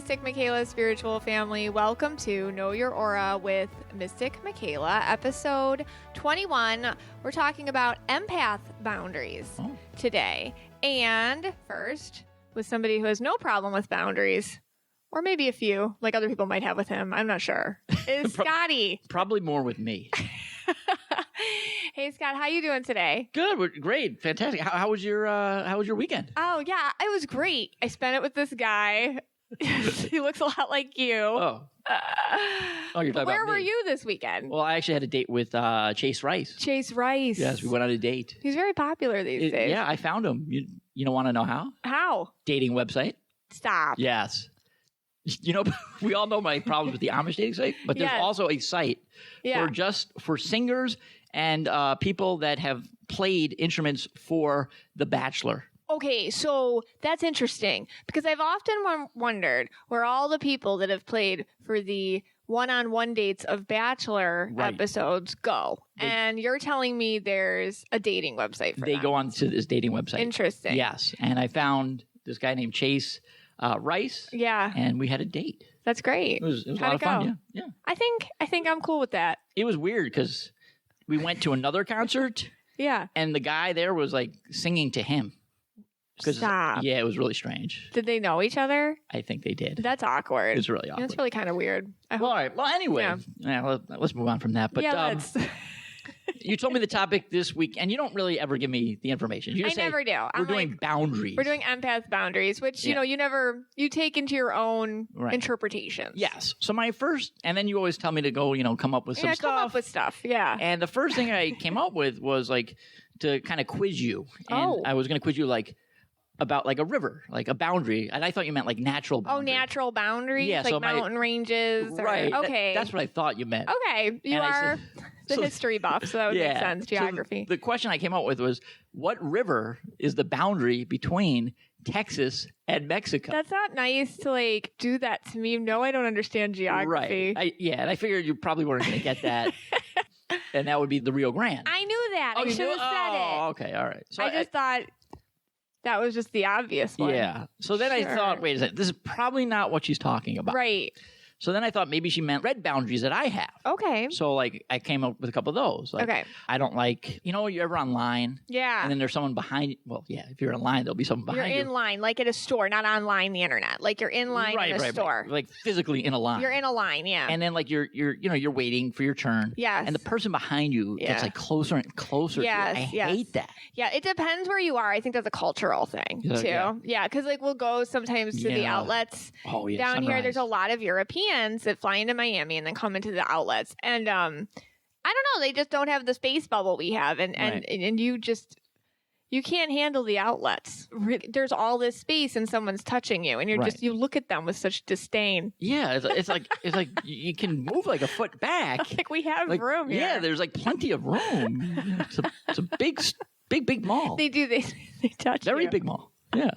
Mystic Michaela spiritual family. Welcome to Know Your Aura with Mystic Michaela, episode 21. We're talking about empath boundaries today. And first, with somebody who has no problem with boundaries, or maybe a few, like other people might have with him, I'm not sure, is Scotty. Probably more with me. Hey, Scott, how you doing today? Good. Great. Fantastic. How was your weekend? Oh, yeah, it was great. I spent it with this guy. He looks a lot like you. Oh, you're talking about Where me. were you this weekend? Well, I actually had a date with Chase Rice. Chase Rice. Yes, we went on a date. He's very popular these days. Yeah, I found him. You don't want to know how? How? Dating website. Stop. Yes. You know, we all know my problems with the Amish dating site, but there's also a site for singers and people that have played instruments for The Bachelor. Okay, so that's interesting because I've often wondered where all the people that have played for the one-on-one dates of Bachelor episodes go. And you're telling me there's a dating website for They them. go on to this dating website. Interesting. Yes. And I found this guy named Chase Rice. Yeah. And we had a date. That's great. It was a How'd lot it of fun. go? Yeah. I think I'm cool with that. It was weird because we went to another concert. Yeah. And the guy there was like singing to him. Stop. Yeah, it was really strange. Did they know each other? I think they did. That's awkward. It's really awkward. That's really kind of weird. Well, all right. Well, anyway, let's move on from that. But let's. You told me the topic this week, and you don't really ever give me the information. You just say, never do. We're doing boundaries. We're doing empath boundaries, which, you take into your own interpretations. Yes. So my first, and then you always tell me to go, come up with some stuff. Come up with stuff. Yeah. And the first thing I came up with was like to kind of quiz you. And I was going to quiz you about like a river, like a boundary. And I thought you meant like natural boundaries. Oh, natural boundaries? Yeah, like so mountain ranges? Right. Okay. That's what I thought you meant. Okay. You are the history buff, so that would make sense. Geography. So the question I came up with was, what river is the boundary between Texas and Mexico? That's not nice to do that to me. No, I don't understand geography. Right. And I figured you probably weren't going to get that. And that would be the Rio Grande. I knew that. I should have said it. Oh, okay. All right. So I just thought that was just the obvious one. Yeah. So then I thought, wait a second, this is probably not what she's talking about. Right. So then I thought maybe she meant red boundaries that I have. Okay. So I came up with a couple of those. Okay. I don't like, you're ever online? Yeah. And then there's someone behind you. Well, yeah, if you're in line, there'll be someone behind you. You're in line, like at a store, not online, the internet. Like you're in line in a store. Right. Like physically in a line. You're in a line, yeah. And then you're waiting for your turn. Yes. And the person behind you gets closer and closer to you. I hate that. Yeah, it depends where you are. I think that's a cultural thing too. Yeah, because we'll go sometimes to the outlets down here. There's a lot of Europeans that fly into Miami and then come into the outlets. And I don't know, they just don't have the space bubble we have. And you can't handle the outlets. There's all this space and someone's touching you and you look at them with such disdain. Yeah, it's like you can move like a foot back. I think we have room here. Yeah, there's plenty of room. It's a big mall. They do. They touch Very you. big mall. Yeah.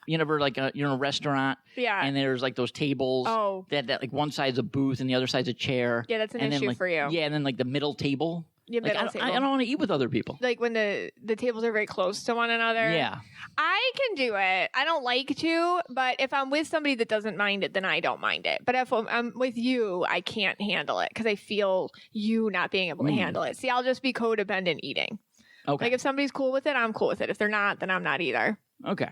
You never you're in a restaurant, and there's those tables that one side's a booth and the other side's a chair. Yeah, that's an issue for you. Yeah, and then the middle table. Yeah, middle table. I don't want to eat with other people. Like when the tables are very close to one another. Yeah, I can do it. I don't like to, but if I'm with somebody that doesn't mind it, then I don't mind it. But if I'm with you, I can't handle it because I feel you not being able to handle it. See, I'll just be codependent eating. Okay. Like if somebody's cool with it, I'm cool with it. If they're not, then I'm not either. Okay.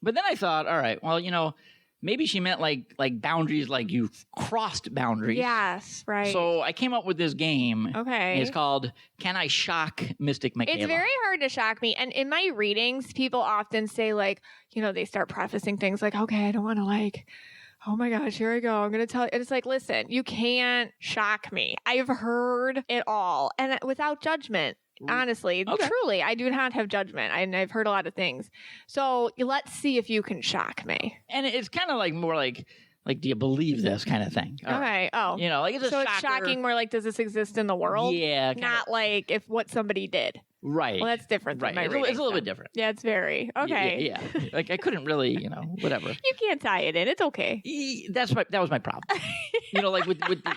But then I thought, all right, well, maybe she meant like boundaries, like you've crossed boundaries. Yes, right. So I came up with this game. Okay. It's called Can I Shock Mystic Michaela? It's very hard to shock me. And in my readings, people often say they start prefacing things like, okay, I don't want to oh my gosh, here I go. I'm going to tell you. It's like, listen, you can't shock me. I've heard it all. And without judgment. Honestly, truly, I do not have judgment. I've heard a lot of things. So let's see if you can shock me. And it's kind of more like, do you believe this kind of thing? Okay. Oh. It's a shocker. It's shocking more does this exist in the world? Yeah. Not if what somebody did. Right. Well, that's different than my reading. It's a little bit different. Yeah, it's very. Okay. Yeah. I couldn't really, whatever. You can't tie it in. It's okay. That was my problem.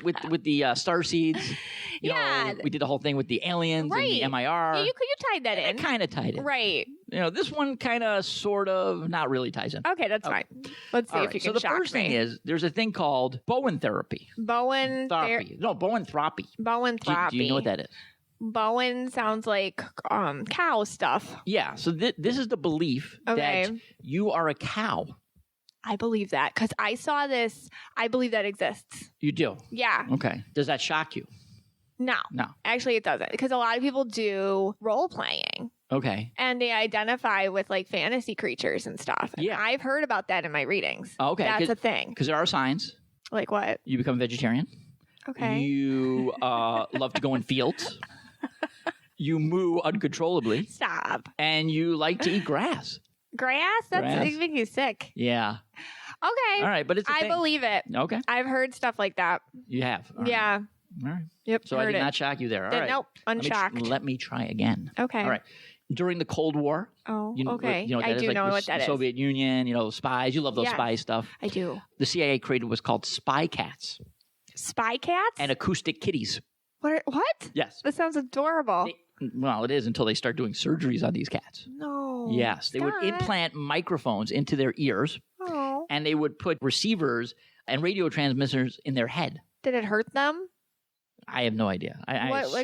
with the star seeds. We did the whole thing with the aliens and the MIR. Yeah, you tied that in. It kind of tied in. Right. This one kind of, sort of, not really ties in. Okay, that's fine. Let's see if you can shock me. So the first thing is, there's a thing called Bowen therapy. Bowen therapy. No, Bowenthropy. Bowenthropy. Do you know what that is? Bowen sounds like cow stuff. Yeah. So this is the belief that you are a cow. I believe that because I saw this. I believe that exists. You do? Yeah. Okay. Does that shock you? No. Actually, it doesn't because a lot of people do role playing. Okay. And they identify with like fantasy creatures and stuff. And yeah. I've heard about that in my readings. Okay. That's a thing. Because there are signs. Like what? You become a vegetarian. Okay. You love to go in fields. You moo uncontrollably. Stop. And you like to eat grass. Grass? That's making you sick. Yeah. Okay. All right, but it's a thing. I believe it. Okay. I've heard stuff like that. You have? All yeah. All right. Yep. So I did not shock you there. All right. Nope. Unshocked. Let me try again. Okay. All right. During the Cold War. Oh, okay. I do know what that is. Soviet Union, spies. You love those spy stuff. I do. The CIA created what's called spy cats. Spy cats? And acoustic kitties. What? Yes. That sounds adorable. Well, it is until they start doing surgeries on these cats. No. Yes. They would implant microphones into their ears. Oh. And they would put receivers and radio transmitters in their head. Did it hurt them? I have no idea.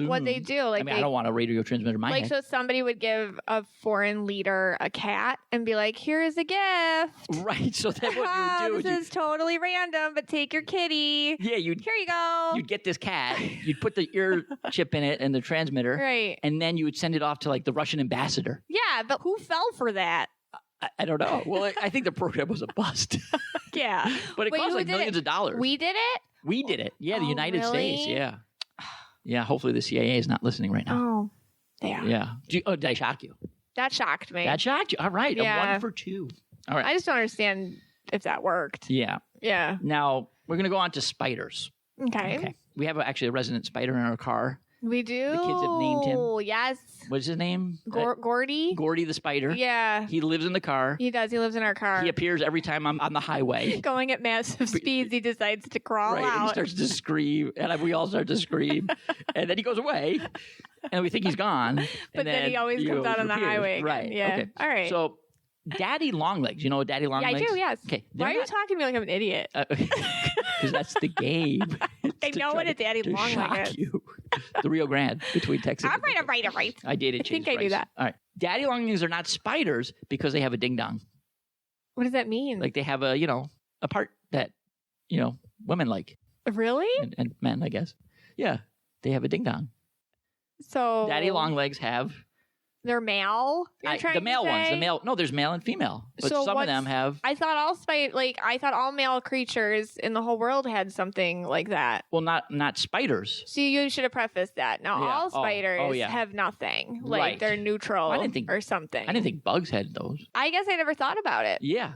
What they do? Like I don't want a radio transmitter in my head. So somebody would give a foreign leader a cat and be like, "Here's a gift." Right. So then what you would do? This is totally random, but take your kitty. Yeah. Here you go. You'd get this cat. You'd put the ear chip in it and the transmitter. Right. And then you would send it off to like the Russian ambassador. Yeah, but who fell for that? I don't know. Well, I think the program was a bust. Yeah. But it cost like millions of dollars. We did it? We did it. Yeah, the United States. Yeah. Yeah, hopefully the CIA is not listening right now. Oh, they are. Yeah. Did I shock you? That shocked me. That shocked you? All right. Yeah. A 1 for 2. All right. I just don't understand if that worked. Yeah. Yeah. Now, we're going to go on to spiders. Okay. We have actually a resident spider in our car. We do. The kids have named him. Oh, yes. What's his name? Gordy? Gordy the spider. Yeah. He lives in the car. He does. He lives in our car. He appears every time I'm on the highway. Going at massive speeds, he decides to crawl out. And he starts to scream, and we all start to scream. And then he goes away, and we think he's gone. But then he always comes out on the highway again. Right. Yeah. Okay. All right. So, Daddy Longlegs. You know what Daddy Longlegs? Yeah, I do, yes. Okay. Why are you talking to me like I'm an idiot? Because that's the game. I know what a Daddy Longlegs is. You. The Rio Grande between Texas. All right. I dated Chase I think I do that. All right. Daddy Longlegs are not spiders because they have a ding dong. What does that mean? Like they have a part that, women like. Really? And men, I guess. Yeah. They have a ding dong. So Daddy Longlegs have. They're male? The male ones. No, there's male and female. But so some of them have. I thought all male creatures in the whole world had something like that. Well, not spiders. So you should have prefaced that. Now, all spiders have nothing. Like they're neutral or something. I didn't think bugs had those. I guess I never thought about it. Yeah.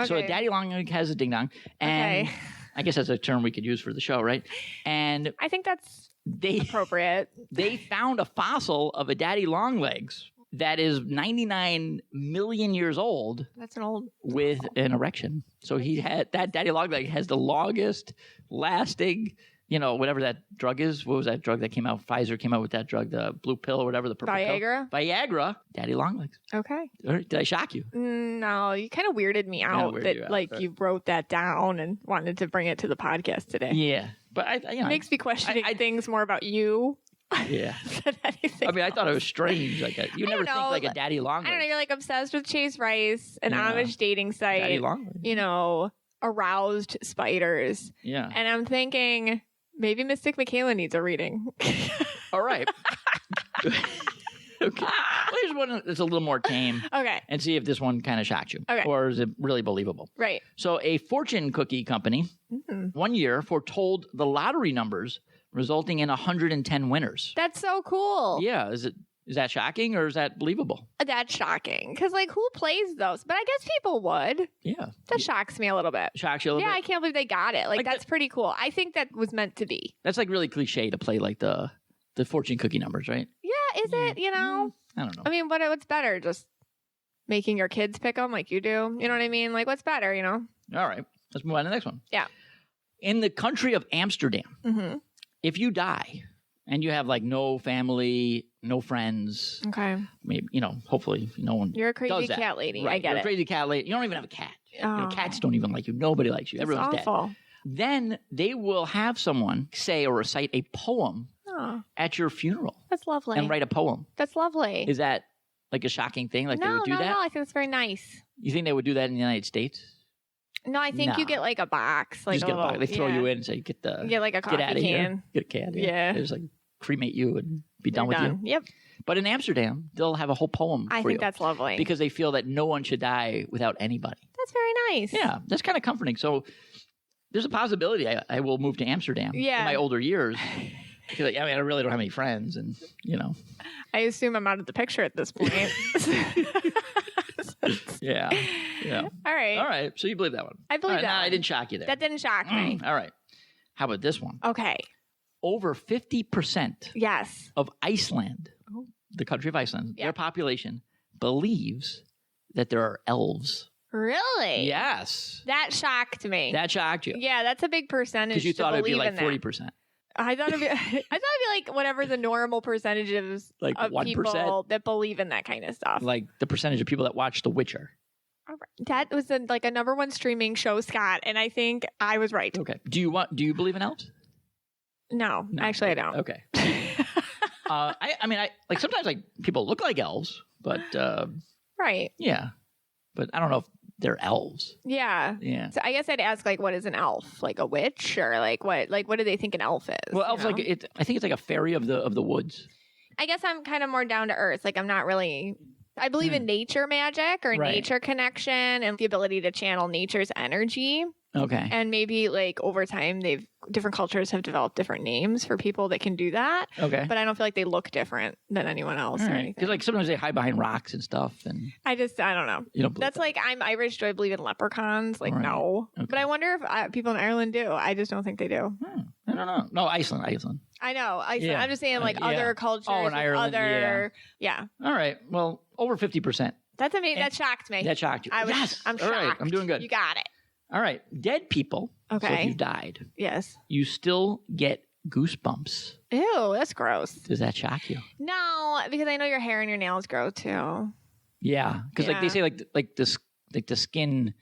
So a Daddy Longlegs has a ding dong. And I guess that's a term we could use for the show, right? And I think that's appropriate. They found a fossil of a Daddy Longlegs that is 99 million years old. That's an old. With an erection. So that Daddy Longlegs has the longest lasting, whatever that drug is. What was that drug that came out? Pfizer came out with that drug, the blue pill or whatever, the purple Viagra? pill. Viagra. Daddy Longlegs. Okay. Did I shock you? No, you kind of weirded me out you wrote that down and wanted to bring it to the podcast today. Yeah. But it makes me questioning things more about you. Yeah. than anything I thought it was strange. You never think like a Daddy Longlegs. I don't know. You're like obsessed with Chase Rice, an Amish dating site. Daddy Longlegs. Aroused spiders. Yeah. And I'm thinking maybe Mystic Michaela needs a reading. All right. Okay. Well, here's one that's a little more tame. Okay. And see if this one kind of shocks you. Okay. Or is it really believable? Right. So a fortune cookie company 1 year foretold the lottery numbers, resulting in 110 winners. That's so cool. Yeah. Is that shocking or is that believable? That's shocking. Because, who plays those? But I guess people would. Yeah. That shocks me a little bit. Shocks you a little bit? Yeah, I can't believe they got it. That's pretty cool. I think that was meant to be. That's really cliche to play the fortune cookie numbers, right? Yeah, is it? I don't know. I mean, what's better? Just making your kids pick them like you do? You know what I mean? What's better, All right. Let's move on to the next one. Yeah. In the country of Amsterdam, if you die And you have like no family, no friends. Okay. Maybe, hopefully no one. You're a crazy does that. cat lady. Right. I get You're it. a crazy cat lady. You don't even have a cat. Oh. Cats don't even like you. Nobody likes you. Everyone's awful. dead. Then they will have someone say or recite a poem at your funeral. That's lovely. And write a poem. That's lovely. Is that like a shocking thing? Like they would do that? No, I think that's very nice. You think they would do that in the United States? No, I think you get like a box. Like just get a box. They throw you in and say, get like a coffee can. Here. Get a can. Yeah. They just like cremate you and be done with you. Yep. But in Amsterdam, they'll have a whole poem for you. I think that's lovely. Because they feel that no one should die without anybody. That's very nice. Yeah, that's kind of comforting. So there's a possibility I will move to Amsterdam in my older years. Because, I really don't have any friends and, I assume I'm out of the picture at this point. Yeah. All right. So you believe that one. I believe that. Nah, I didn't shock you there. That didn't shock me. All right. How about this one? Okay. Over 50% of Iceland, the country of Iceland, their population believes that there are elves. Really? Yes. That shocked me. That shocked you. Yeah, that's a big percentage. Because you thought it'd be like 40%. I thought it'd be like whatever the normal percentages like of 1%? People that believe in that kind of stuff. Like the percentage of people that watch The Witcher. That was a number one streaming show, Scott, and I think I was right. Okay. Do you believe in elves? No, actually I don't. Okay. I sometimes like people look like elves, but right. Yeah. But I don't know if they're elves. Yeah. Yeah. So I guess I'd ask what is an elf? Like a witch or what do they think an elf is? Well, elves I think it's like a fairy of the woods. I guess I'm kind of more down to earth. Like I'm not really I believe in nature magic or nature connection and the ability to channel nature's energy. Okay. And maybe over time different cultures have developed different names for people that can do that. Okay. But I don't feel like they look different than anyone else or anything. Because sometimes they hide behind rocks and stuff and I don't know. You don't That's that. I'm Irish. Do I believe in leprechauns? No. Okay. But I wonder if people in Ireland do. I just don't think they do. I don't know. No, Iceland. I know. Iceland. Yeah. I'm just saying other cultures. Oh, in Ireland. Yeah. All right. Well, over 50%. That's amazing. That shocked me. That shocked you. I'm shocked. All right. I'm doing good. You got it. All right. Dead people. Okay. So if you died. Yes. You still get goosebumps. Ew, that's gross. Does that shock you? No, because I know your hair and your nails grow too. Yeah. Because they say the skin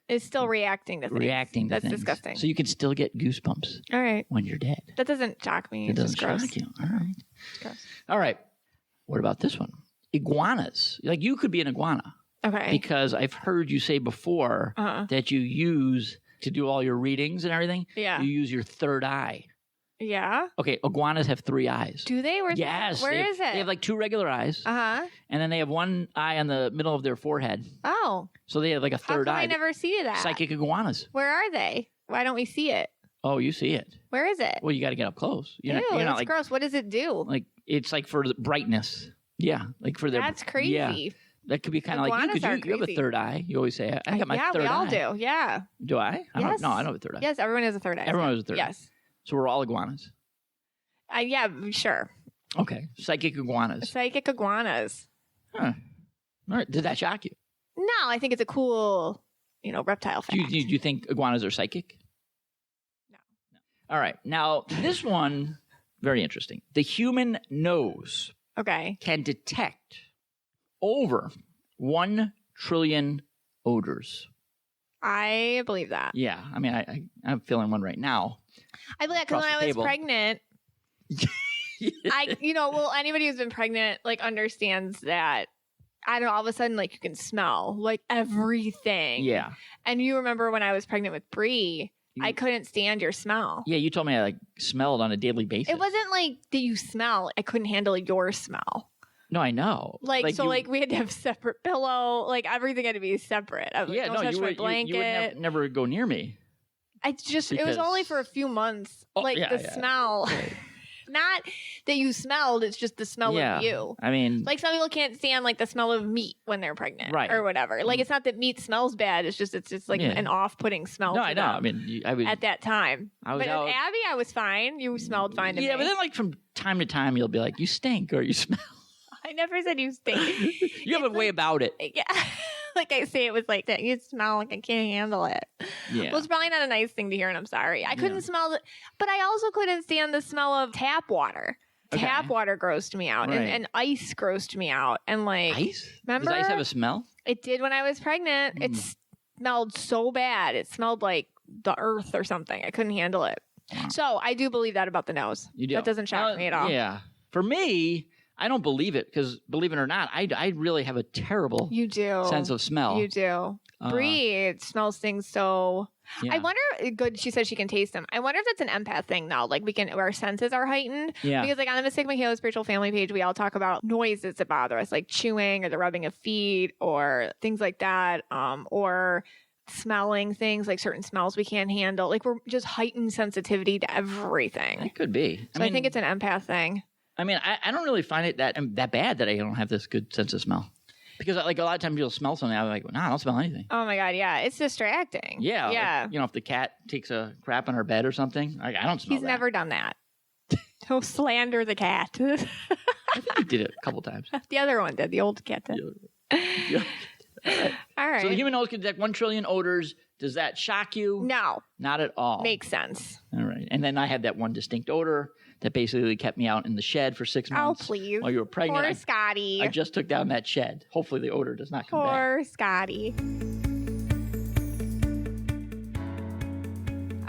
is still reacting to things. That's disgusting. So you can still get goosebumps. All right. When you're dead. That doesn't shock me. It doesn't shock you. All right. It's gross. All right. What about this one? Iguanas. You could be an iguana. Okay. Because I've heard you say before that you use to do all your readings and everything. Yeah. You use your third eye. Yeah. Okay. Iguanas have 3 eyes. Do they? Yes. Where is it? They have 2 regular eyes. And then they have 1 eye on the middle of their forehead. Oh. So they have a third eye. How come I never see that? Psychic iguanas. Where are they? Why don't we see it? Oh, you see it. Where is it? Well, you got to get up close. Ew, that's gross. What does it do? It's for the brightness. Yeah. For their. That's crazy. Yeah. That could be kind of you have a third eye. You always say, I got my third eye. Yeah, we all do. Yeah. Do I? Yes. No, I don't have a third eye. Yes, everyone has a third eye. Everyone has a third eye. Yes. So we're all iguanas. Yeah, sure. Okay. Psychic iguanas. Psychic iguanas. Huh. All right. Did that shock you? No, I think it's a cool, reptile fact. Do you think iguanas are psychic? No. All right. Now, this one, very interesting. The human nose can detect over 1 trillion odors. I believe that. Yeah. I mean, I'm feeling one right now. I believe that because when I was pregnant, anybody who's been pregnant, understands that, I don't know, all of a sudden, you can smell, everything. Yeah. And you remember when I was pregnant with Bree, I couldn't stand your smell. Yeah, you told me I, smelled on a daily basis. It wasn't that you smell. I couldn't handle your smell. No, I know. We had to have separate pillow. Everything had to be separate. Don't touch my blanket. You would never go near me. It was only for a few months. The smell. Right. Not that you smelled, it's just the smell of you. I mean, some people can't stand the smell of meat when they're pregnant, right? Or whatever. It's not that meat smells bad. It's just an off-putting smell. No, I know. I mean, I was at that time. But out. with Abby, I was fine. You smelled fine to me. Yeah, but then from time to time, you'll be like, "You stink," or "You smell." I never said you stink. You have a way about it. Yeah. I say it was that. You smell like I can't handle it. Yeah. Well, it's probably not a nice thing to hear, and I'm sorry. I couldn't smell it, but I also couldn't stand the smell of tap water. Tap water grossed me out, and ice grossed me out. And like, ice? Remember? Does ice have a smell? It did when I was pregnant. It smelled so bad. It smelled like the earth or something. I couldn't handle it. Wow. So I do believe that about the nose. You do? That doesn't shock me at all. Yeah. For me, I don't believe it because, believe it or not, I really have a terrible sense of smell. You do. Bree smells things so... Yeah. I wonder, good, she says she can taste them. I wonder if that's an empath thing now. Like our senses are heightened. Yeah. Because like on the Mystic Michaela Spiritual Family page, we all talk about noises that bother us, like chewing or the rubbing of feet or things like that. Or smelling things, like certain smells we can't handle. Like we're just heightened sensitivity to everything. It could be. I think it's an empath thing. I mean, I don't really find it that bad that I don't have this good sense of smell. Because like a lot of times you'll smell something, I'm like, I don't smell anything. Oh my God, yeah. It's distracting. Yeah. Like, if the cat takes a crap on her bed or something, I don't smell He's never done that. Don't slander the cat. I think he did it a couple times. The other one did. The old cat did. All right. So the human nose can detect 1 trillion odors. Does that shock you? No. Not at all. Makes sense. All right. And then I had that one distinct odor that basically kept me out in the shed for 6 months. Oh, please. While you were pregnant. Poor Scotty. I just took down that shed. Hopefully the odor does not come back. Poor Scotty.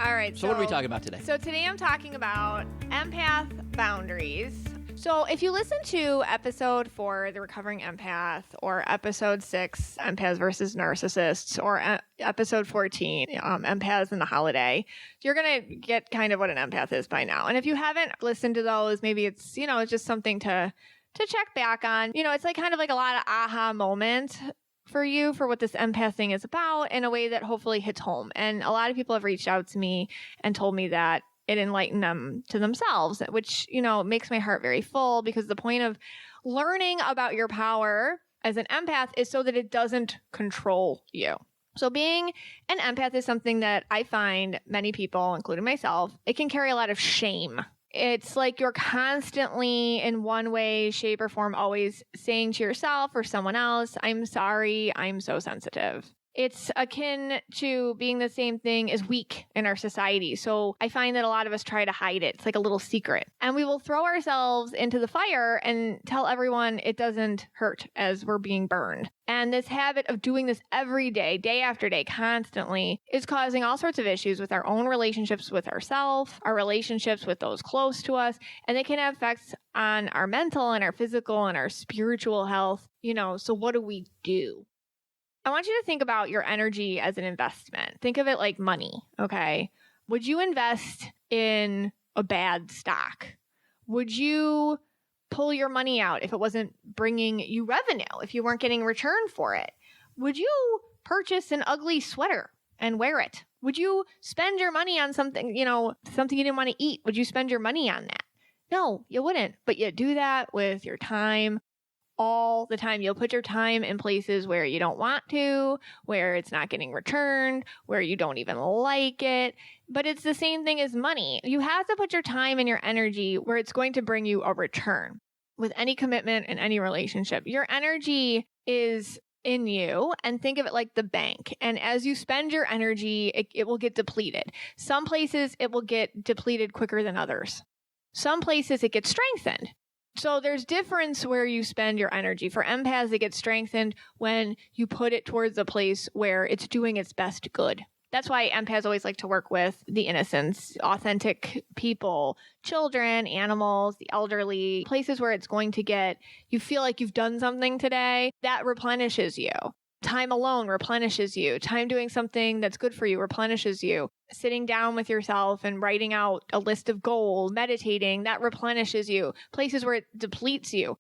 All right. So what are we talking about today? So today I'm talking about empath boundaries. So if you listen to episode 4, The Recovering Empath, or episode 6, Empaths versus Narcissists, or episode 14, Empaths in the Holiday, you're going to get kind of what an empath is by now. And if you haven't listened to those, maybe it's, it's just something to check back on. It's like kind of like a lot of aha moments for you for what this empath thing is about in a way that hopefully hits home. And a lot of people have reached out to me and told me that it enlightened them to themselves, which, makes my heart very full, because the point of learning about your power as an empath is so that it doesn't control you. So being an empath is something that I find many people, including myself, it can carry a lot of shame. It's like you're constantly, in one way, shape, or form, always saying to yourself or someone else, I'm sorry, I'm so sensitive. It's akin to being the same thing as weak in our society. So I find that a lot of us try to hide it. It's like a little secret. And we will throw ourselves into the fire and tell everyone it doesn't hurt as we're being burned. And this habit of doing this every day, day after day, constantly, is causing all sorts of issues with our own relationships with ourselves, our relationships with those close to us, and they can have effects on our mental and our physical and our spiritual health. So what do we do? I want you to think about your energy as an investment. Think of it like money, okay? Would you invest in a bad stock? Would you pull your money out if it wasn't bringing you revenue, if you weren't getting a return for it? Would you purchase an ugly sweater and wear it? Would you spend your money on something, something you didn't want to eat? Would you spend your money on that? No, you wouldn't. But you do that with your time. All the time. You'll put your time in places where you don't want to, where it's not getting returned, where you don't even like it. But it's the same thing as money. You have to put your time and your energy where it's going to bring you a return. With any commitment in any relationship, your energy is in you, and think of it like the bank. And as you spend your energy, it will get depleted. Some places it will get depleted quicker than others. Some places it gets strengthened. So there's difference where you spend your energy. For empaths, it gets strengthened when you put it towards a place where it's doing its best good. That's why empaths always like to work with the innocents, authentic people, children, animals, the elderly, places where it's going to get, you feel like you've done something today, that replenishes you. Time alone replenishes you. Time doing something that's good for you replenishes you. Sitting down with yourself and writing out a list of goals, meditating, that replenishes you. Places where it depletes you.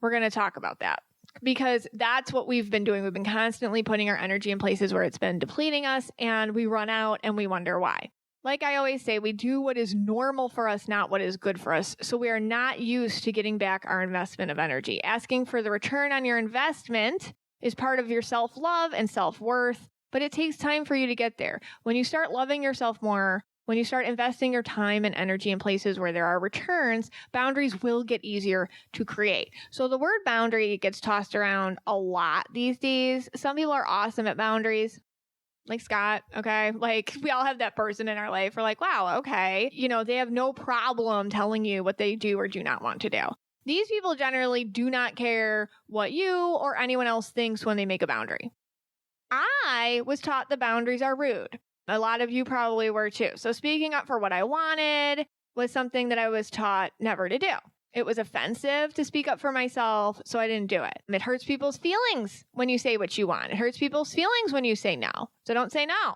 We're going to talk about that because that's what we've been doing. We've been constantly putting our energy in places where it's been depleting us, and we run out and we wonder why. Like I always say, we do what is normal for us, not what is good for us. So we are not used to getting back our investment of energy. Asking for the return on your investment is part of your self-love and self-worth, but it takes time for you to get there. When you start loving yourself more, when you start investing your time and energy in places where there are returns, boundaries will get easier to create. So the word boundary gets tossed around a lot these days. Some people are awesome at boundaries. like Scott, okay? Like we all have that person in our life. We're like, wow, okay. They have no problem telling you what they do or do not want to do. These people generally do not care what you or anyone else thinks when they make a boundary. I was taught the boundaries are rude. A lot of you probably were too. So speaking up for what I wanted was something that I was taught never to do. It was offensive to speak up for myself, so I didn't do it. It hurts people's feelings when you say what you want. It hurts people's feelings when you say no. So don't say no.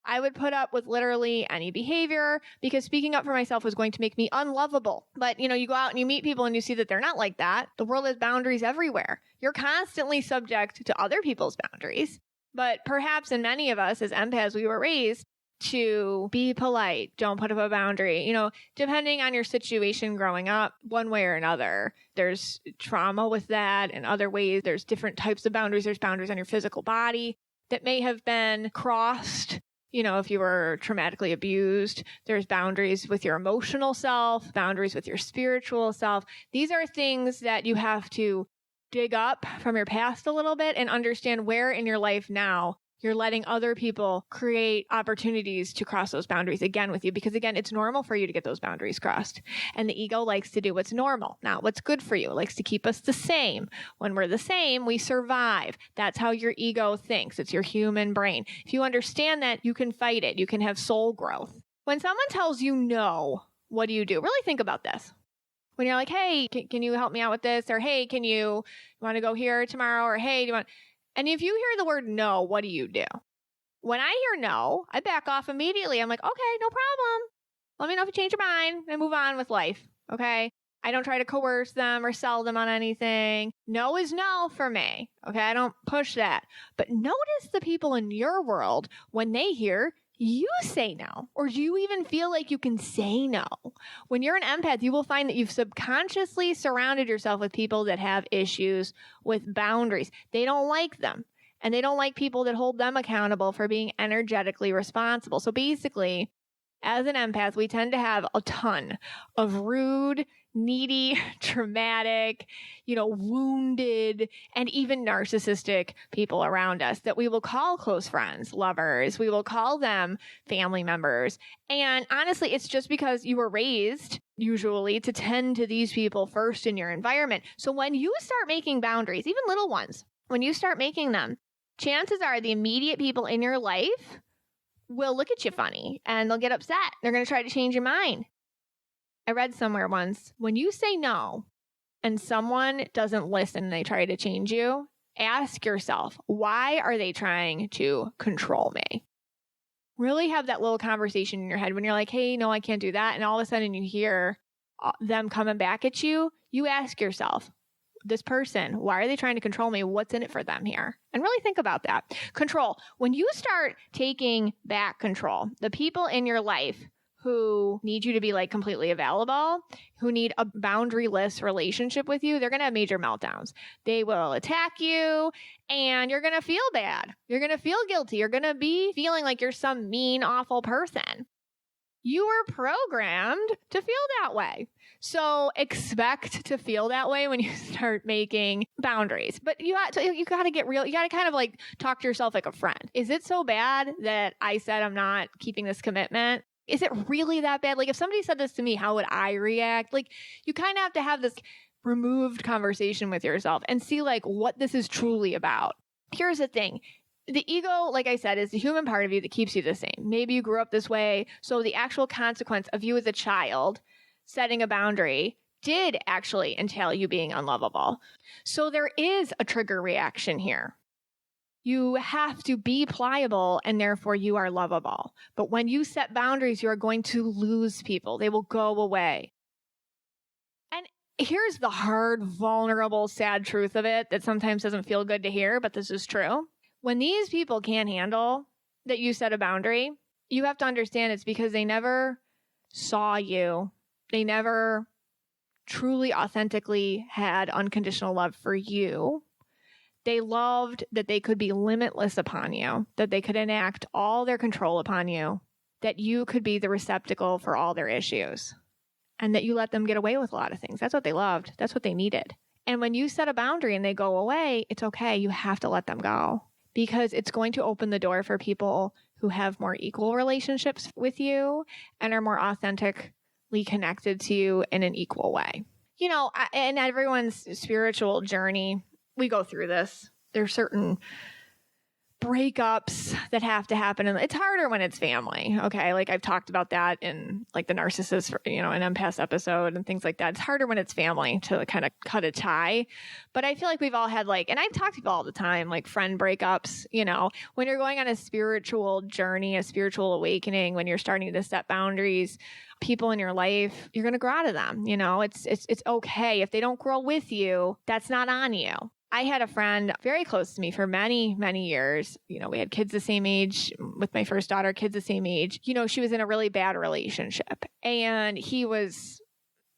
I would put up with literally any behavior because speaking up for myself was going to make me unlovable. But, you go out and you meet people and you see that they're not like that. The world has boundaries everywhere. You're constantly subject to other people's boundaries. But perhaps in many of us as empaths, we were raised to be polite. Don't put up a boundary. Depending on your situation growing up, one way or another, there's trauma with that and other ways. There's different types of boundaries. There's boundaries on your physical body that may have been crossed. If you were traumatically abused, there's boundaries with your emotional self, boundaries with your spiritual self. These are things that you have to dig up from your past a little bit and understand where in your life now you're letting other people create opportunities to cross those boundaries again with you. Because again, it's normal for you to get those boundaries crossed. And the ego likes to do what's normal, not what's good for you. It likes to keep us the same. When we're the same, we survive. That's how your ego thinks. It's your human brain. If you understand that, you can fight it. You can have soul growth. When someone tells you no, what do? Really think about this. When you're like, hey, can you help me out with this? Or, hey, you want to go here tomorrow? Or, hey, do you want... And if you hear the word no, what do? When I hear no, I back off immediately. I'm like, okay, no problem. Let me know if you change your mind and move on with life. Okay. I don't try to coerce them or sell them on anything. No is no for me. Okay. I don't push that. But notice the people in your world when they hear you say no, or do you even feel like you can say no? When you're an empath, you will find that you've subconsciously surrounded yourself with people that have issues with boundaries. They don't like them, and they don't like people that hold them accountable for being energetically responsible. So basically, as an empath, we tend to have a ton of rude, needy, traumatic, wounded, and even narcissistic people around us that we will call close friends, lovers. We will call them family members. And honestly, it's just because you were raised usually to tend to these people first in your environment. So when you start making boundaries, even little ones, when you start making them, chances are the immediate people in your life will look at you funny and they'll get upset. They're going to try to change your mind. I read somewhere once, when you say no and someone doesn't listen and they try to change you, ask yourself, why are they trying to control me? Really have that little conversation in your head when you're like, hey, no, I can't do that. And all of a sudden you hear them coming back at you. You ask yourself, this person, why are they trying to control me? What's in it for them here? And really think about that. Control. When you start taking back control, the people in your life who need you to be like completely available, who need a boundaryless relationship with you, they're going to have major meltdowns. They will attack you and you're going to feel bad. You're going to feel guilty. You're going to be feeling like you're some mean, awful person. You were programmed to feel that way. So expect to feel that way when you start making boundaries. But you got to get real. You got to kind of like talk to yourself like a friend. Is it so bad that I said I'm not keeping this commitment? Is it really that bad? Like if somebody said this to me, how would I react? Like you kind of have to have this removed conversation with yourself and see like what this is truly about. Here's the thing. The ego, like I said, is the human part of you that keeps you the same. Maybe you grew up this way. So the actual consequence of you as a child setting a boundary did actually entail you being unlovable. So there is a trigger reaction here. You have to be pliable and therefore you are lovable. But when you set boundaries, you are going to lose people. They will go away. And here's the hard, vulnerable, sad truth of it that sometimes doesn't feel good to hear, but this is true. When these people can't handle that you set a boundary, you have to understand it's because they never saw you. They never truly, authentically had unconditional love for you. They loved that they could be limitless upon you, that they could enact all their control upon you, that you could be the receptacle for all their issues, and that you let them get away with a lot of things. That's what they loved. That's what they needed. And when you set a boundary and they go away, it's okay. You have to let them go. because it's going to open the door for people who have more equal relationships with you and are more authentically connected to you in an equal way. You know, in everyone's spiritual journey, we go through this. There's certain breakups that have to happen. And it's harder when it's family. Okay. Like I've talked about that in like the narcissist, you know, an empath episode and things like that. It's harder when it's family to kind of cut a tie. But I feel like we've all had like, and I've talked to people all the time, like friend breakups, you know, when you're going on a spiritual journey, a spiritual awakening, when you're starting to set boundaries, people in your life, you're going to grow out of them. You know, it's okay. If they don't grow with you, that's not on you. I had a friend very close to me for many, many years. You know, we had kids the same age with my first daughter, kids the same age. You know, she was in a really bad relationship and he was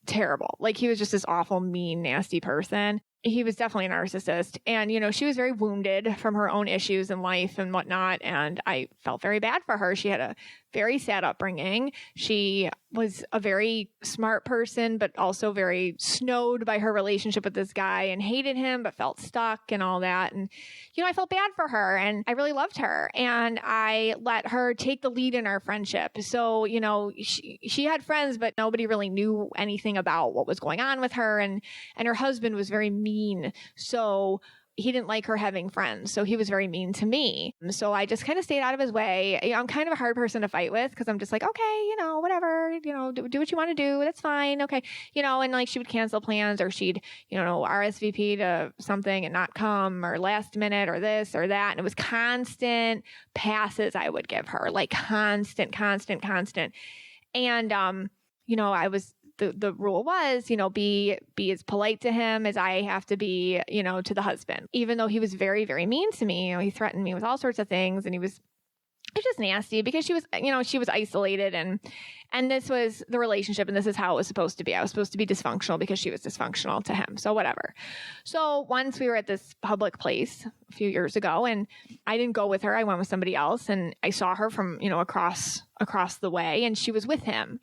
terrible. Like he was just this awful, mean, nasty person. He was definitely a narcissist. And, you know, she was very wounded from her own issues in life and whatnot. And I felt very bad for her. She had a very sad upbringing. She was a very smart person, but also very snowed by her relationship with this guy and hated him, but felt stuck and all that. And, you know, I felt bad for her and I really loved her and I let her take the lead in our friendship. So, you know, she had friends, but nobody really knew anything about what was going on with her. And her husband was very mean. So he didn't like her having friends. So he was very mean to me. So I just kind of stayed out of his way. You know, I'm kind of a hard person to fight with because I'm just like, okay, you know, whatever, you know, do what you want to do. That's fine. Okay. You know, and like she would cancel plans or she'd, you know, RSVP to something and not come or last minute or this or that. And it was constant passes I would give her, like constant. And, you know, I was, the rule was, you know, be as polite to him as I have to be, you know, to the husband, even though he was very, very mean to me. You know, he threatened me with all sorts of things and it was just nasty because she was, you know, she was isolated and this was the relationship and this is how it was supposed to be. I was supposed to be dysfunctional because she was dysfunctional to him. So whatever. So once we were at this public place a few years ago and I didn't go with her. I went with somebody else and I saw her from, you know, across the way and she was with him.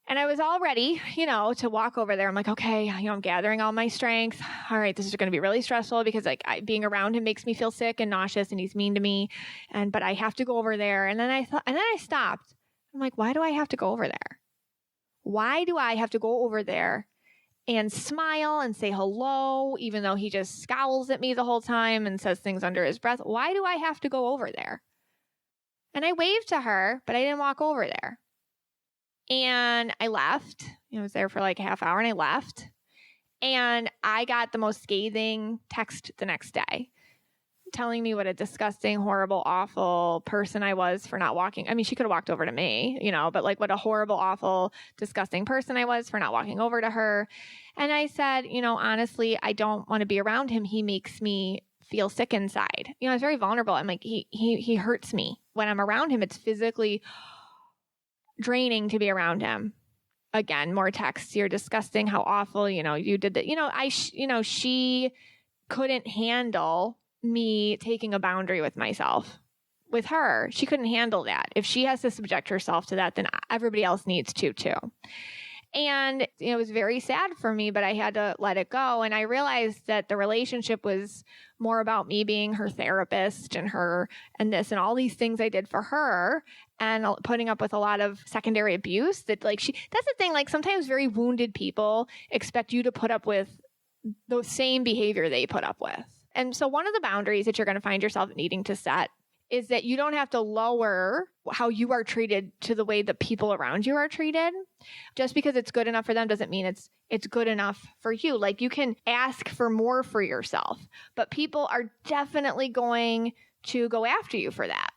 And I was all ready, you know, to walk over there. I'm like, okay, you know, I'm gathering all my strength. All right, this is going to be really stressful because like being around him makes me feel sick and nauseous and he's mean to me. But I have to go over there. And then I stopped. I'm like, why do I have to go over there? Why do I have to go over there and smile and say hello, even though he just scowls at me the whole time and says things under his breath? Why do I have to go over there? And I waved to her, but I didn't walk over there. And I left. I was there for like a half hour and I left. And I got the most scathing text the next day telling me what a disgusting, horrible, awful person I was for not walking. I mean, she could have walked over to me, you know, but like what a horrible, awful, disgusting person I was for not walking over to her. And I said, you know, honestly, I don't want to be around him. He makes me feel sick inside. You know, I was very vulnerable. I'm like, he hurts me. When I'm around him, it's physically draining to be around him. Again, more texts. You're disgusting. How awful. You know, you did that. You know, she couldn't handle me taking a boundary with myself. With her, she couldn't handle that. If she has to subject herself to that, then everybody else needs to too. And it was very sad for me, but I had to let it go. And I realized that the relationship was more about me being her therapist and this and all these things I did for her and putting up with a lot of secondary abuse that that's the thing. Like sometimes very wounded people expect you to put up with the same behavior they put up with. And so one of the boundaries that you're going to find yourself needing to set is that you don't have to lower how you are treated to the way the people around you are treated. Just because it's good enough for them doesn't mean it's good enough for you. Like you can ask for more for yourself, but people are definitely going to go after you for that,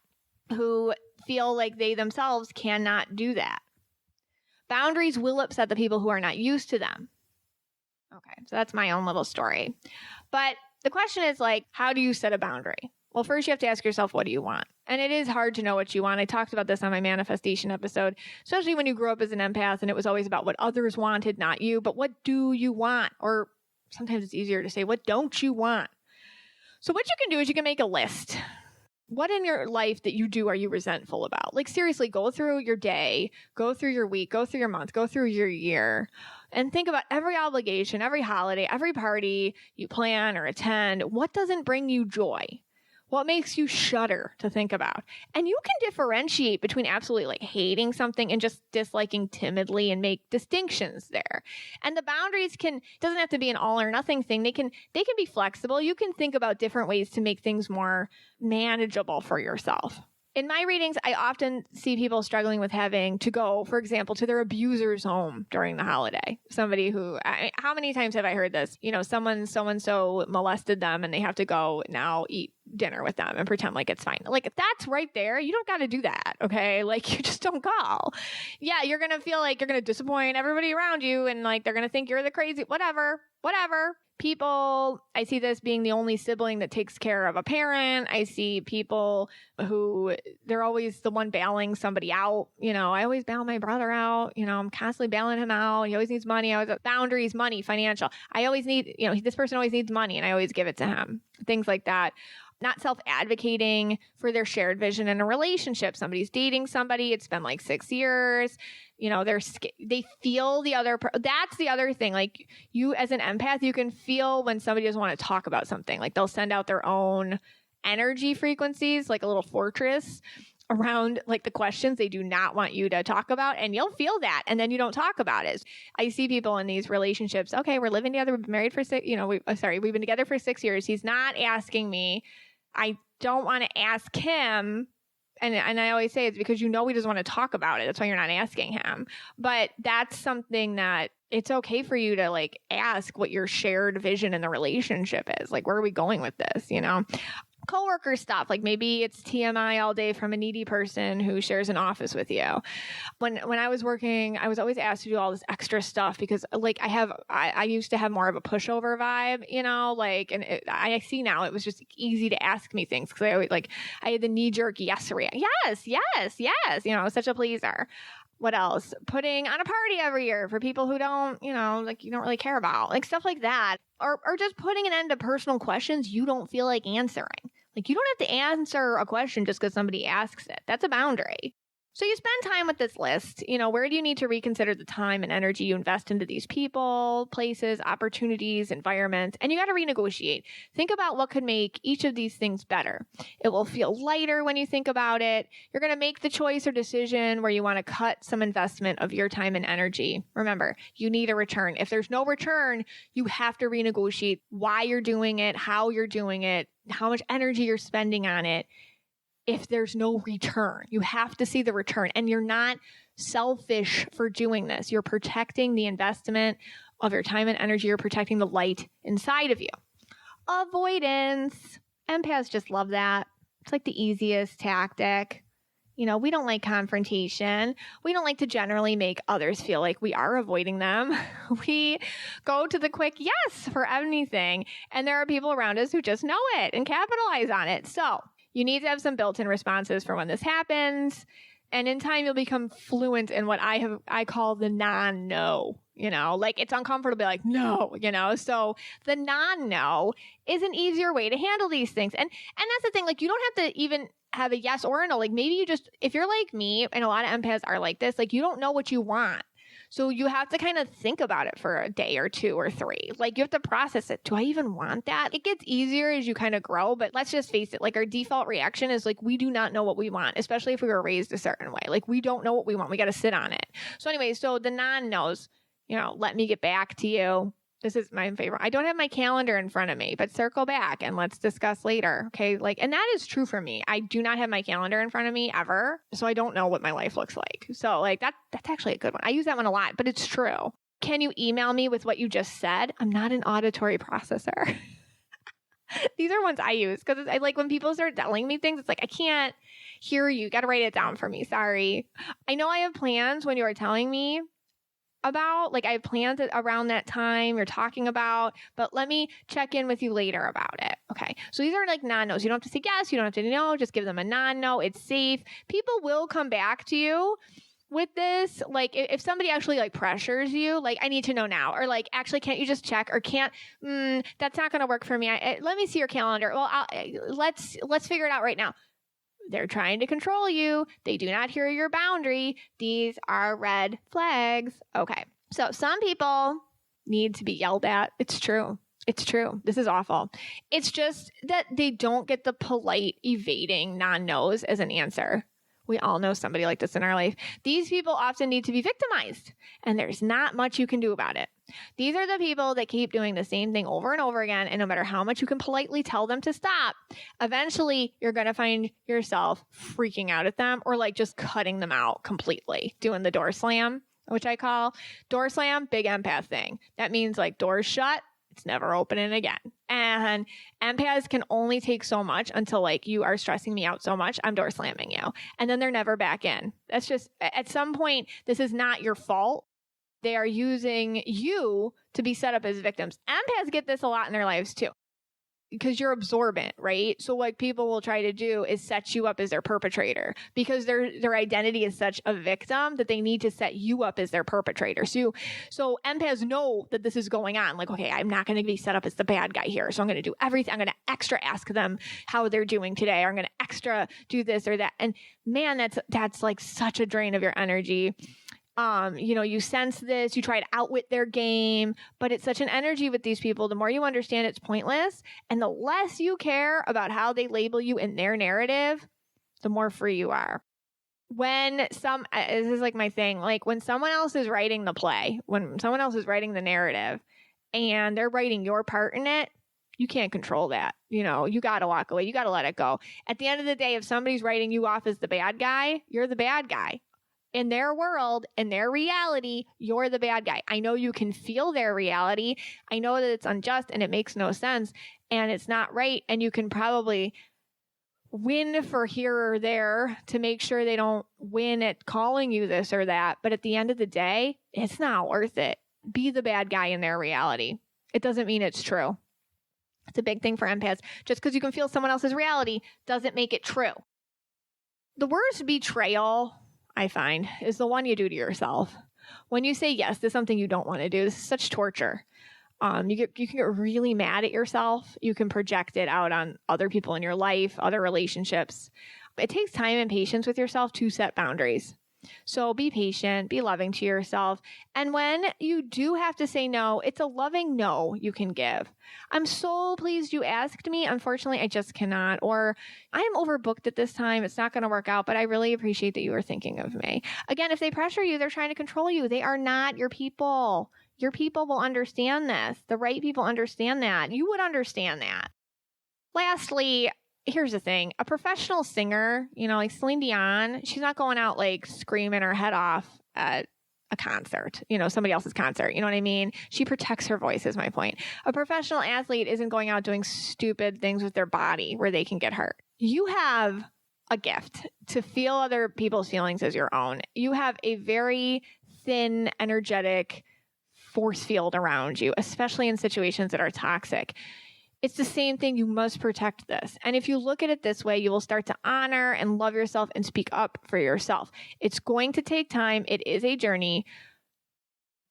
who feel like they themselves cannot do that. Boundaries will upset the people who are not used to them. Okay, so that's my own little story. But the question is like, how do you set a boundary? Well, first you have to ask yourself, what do you want? And it is hard to know what you want. I talked about this on my manifestation episode, especially when you grew up as an empath and it was always about what others wanted, not you. But what do you want? Or sometimes it's easier to say, what don't you want? So what you can do is you can make a list. What in your life that you do are you resentful about? Like seriously, go through your day, go through your week, go through your month, go through your year, and think about every obligation, every holiday, every party you plan or attend. What doesn't bring you joy? What makes you shudder to think about? And you can differentiate between absolutely like hating something and just disliking timidly and make distinctions there. And the boundaries doesn't have to be an all or nothing thing. They can be flexible. You can think about different ways to make things more manageable for yourself. In my readings, I often see people struggling with having to go, for example, to their abuser's home during the holiday. Somebody how many times have I heard this? Someone so-and-so molested them and they have to go now eat dinner with them and pretend like it's fine. Like, that's right there. You don't got to do that. Okay. Like, you just don't go. Yeah. You're going to feel like you're going to disappoint everybody around you. And like, they're going to think you're the crazy, whatever. People, I see this being the only sibling that takes care of a parent. I see people who they're always the one bailing somebody out. I always bail my brother out. I'm constantly bailing him out. He always needs money. Boundaries, money, financial. I always need, this person always needs money and I always give it to him. Things like that. Not self-advocating for their shared vision in a relationship. Somebody's dating somebody. It's been like 6 years. They feel the other. That's the other thing. Like, you as an empath, you can feel when somebody doesn't want to talk about something. Like, they'll send out their own energy frequencies, like a little fortress around like the questions they do not want you to talk about. And you'll feel that. And then you don't talk about it. I see people in these relationships. Okay, we're living together. We've been married for we've been together for 6 years. He's not asking me. I don't want to ask him. And I always say it's because he doesn't want to talk about it. That's why you're not asking him. But that's something that it's okay for you to like ask what your shared vision in the relationship is. Like, where are we going with this? Coworker stuff. Like, maybe it's TMI all day from a needy person who shares an office with you. When I was working, I was always asked to do all this extra stuff because like I used to have more of a pushover vibe, I see now it was just easy to ask me things because I always I had the knee jerk yes reaction. Yes. I was such a pleaser. What else? Putting on a party every year for people who don't, you don't really care about, like stuff like that. Or just putting an end to personal questions you don't feel like answering. Like, you don't have to answer a question just because somebody asks it. That's a boundary. So you spend time with this list. Where do you need to reconsider the time and energy you invest into these people, places, opportunities, environments, and you got to renegotiate. Think about what could make each of these things better. It will feel lighter when you think about it. You're going to make the choice or decision where you want to cut some investment of your time and energy. Remember, you need a return. If there's no return, you have to renegotiate why you're doing it, how you're doing it, how much energy you're spending on it. If there's no return, you have to see the return, and you're not selfish for doing this. You're protecting the investment of your time and energy. You're protecting the light inside of you. Avoidance. Empaths just love that. It's like the easiest tactic. We don't like confrontation. We don't like to generally make others feel like we are avoiding them. We go to the quick yes for anything. And there are people around us who just know it and capitalize on it. So you need to have some built-in responses for when this happens. And in time, you'll become fluent in what I call the non-no. Like, it's uncomfortable to be like, no, So the non-no is an easier way to handle these things. And that's the thing. Like, you don't have to even have a yes or a no. Like, maybe you just, if you're like me, and a lot of empaths are like this, like, you don't know what you want. So you have to kind of think about it for a day or 2 or 3. Like, you have to process it. Do I even want that? It gets easier as you kind of grow, but let's just face it. Like, our default reaction is like, we do not know what we want, especially if we were raised a certain way. Like, we don't know what we want. We got to sit on it. So anyway, so the non-nos, let me get back to you. This is my favorite. I don't have my calendar in front of me, but circle back and let's discuss later. Okay. And that is true for me. I do not have my calendar in front of me ever. So I don't know what my life looks like. So that's actually a good one. I use that one a lot, but it's true. Can you email me with what you just said? I'm not an auditory processor. These are ones I use because I like when people start telling me things, it's like, I can't hear you. You got to write it down for me. Sorry. I know I have plans when you are telling me about, like, I have plans around that time you're talking about, but let me check in with you later about it. Okay. So these are like non-nos. You don't have to say yes. You don't have to no. Just give them a non-no. It's safe. People will come back to you with this. Like, if somebody actually like pressures you, like, I need to know now, or like, actually, can't you just check, or can't, that's not going to work for me. Let me see your calendar. Well, let's figure it out right now. They're trying to control you. They do not hear your boundary. These are red flags. Okay. So some people need to be yelled at. It's true. It's true. This is awful. It's just that they don't get the polite evading non-nos as an answer. We all know somebody like this in our life. These people often need to be victimized, and there's not much you can do about it. These are the people that keep doing the same thing over and over again, and no matter how much you can politely tell them to stop, eventually you're going to find yourself freaking out at them or like just cutting them out completely, doing the door slam, which I call door slam, big empath thing. That means like doors shut, it's never opening again. And empaths can only take so much until like you are stressing me out so much, I'm door slamming you. And then they're never back in. That's just, at some point, this is not your fault. They are using you to be set up as victims. Empaths get this a lot in their lives too, because you're absorbent, right? So what people will try to do is set you up as their perpetrator because their identity is such a victim that they need to set you up as their perpetrator. So empaths know that this is going on. Like, okay, I'm not going to be set up as the bad guy here. So I'm going to do everything. I'm going to extra ask them how they're doing today. Or I'm going to extra do this or that. And man, that's like such a drain of your energy. You sense this, you try to outwit their game, but it's such an energy with these people. The more you understand it's pointless, and the less you care about how they label you in their narrative, the more free you are. This is like my thing, like when someone else is writing the play, when someone else is writing the narrative and they're writing your part in it, you can't control that. You got to walk away. You got to let it go. At the end of the day, if somebody's writing you off as the bad guy, you're the bad guy. In their world, in their reality, you're the bad guy. I know you can feel their reality. I know that it's unjust and it makes no sense and it's not right. And you can probably win for here or there to make sure they don't win at calling you this or that. But at the end of the day, it's not worth it. Be the bad guy in their reality. It doesn't mean it's true. It's a big thing for empaths. Just because you can feel someone else's reality doesn't make it true. The worst betrayal, I find, is the one you do to yourself. When you say yes to something you don't want to do, this is such torture. You can get really mad at yourself. You can project it out on other people in your life, other relationships. It takes time and patience with yourself to set boundaries. So be patient, be loving to yourself. And when you do have to say no, it's a loving no you can give. I'm so pleased you asked me. Unfortunately, I just cannot. Or I am overbooked at this time. It's not going to work out, but I really appreciate that you were thinking of me. Again, if they pressure you, they're trying to control you. They are not your people. Your people will understand this. The right people understand that. You would understand that. Lastly, here's the thing. A professional singer, like Celine Dion, she's not going out like screaming her head off at a concert, somebody else's concert. You know what I mean? She protects her voice is my point. A professional athlete isn't going out doing stupid things with their body where they can get hurt. You have a gift to feel other people's feelings as your own. You have a very thin, energetic force field around you, especially in situations that are toxic. It's the same thing. You must protect this. And if you look at it this way, you will start to honor and love yourself and speak up for yourself. It's going to take time. It is a journey,